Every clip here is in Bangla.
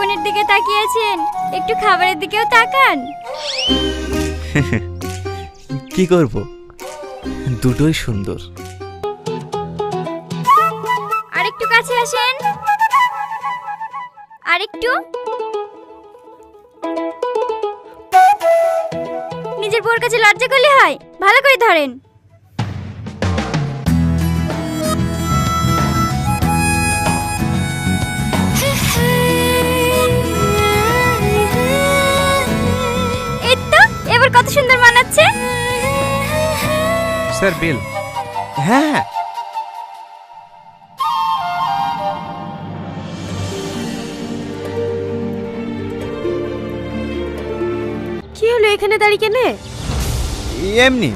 বোনের দিকে তাকিয়েছেন, একটু খাবারের দিকেও তাকান। কি করব, দুটোই সুন্দর। আরেকটু কাছে আসেন, আরেকটু। নিজের বোর কাছে লজ্জা করলে হয়, ভালো করে ধরেন। এই তো এবার কত সুন্দর মানাচ্ছে। স্যার বিল। হ্যাঁ, কি হলো এখানে দাঁড়িয়ে কেনে? এমনি।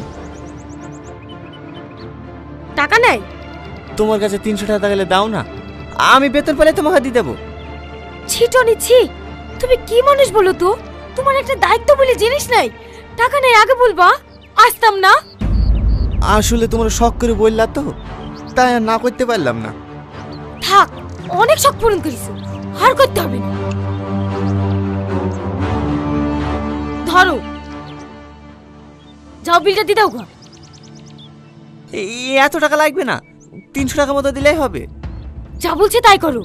টাকা নাই? তোমার কাছে 300 টাকা গেলে দাও না, আমি বেতন পেলে তোমাকে দিয়ে দেবো। ছিটনি ছি, তুমি কি মানুষ বলো তো? তোমার একটা দায়িত্ব বলে জিনিস নাই। টাকা নেই আগে বলবা, আসতাম না। আসলে তোমরা শখ করে বললা তো, তাই আর না করতে পারলাম না। থাক, অনেক শখ পূরণ করেছো, আর করতে হবে না। ধরো, যাও বিলটা দিয়ে দাও গো। এত টাকা লাগবে না, 300 টাকা মতো দিলেই হবে। যা বলছে তাই করো।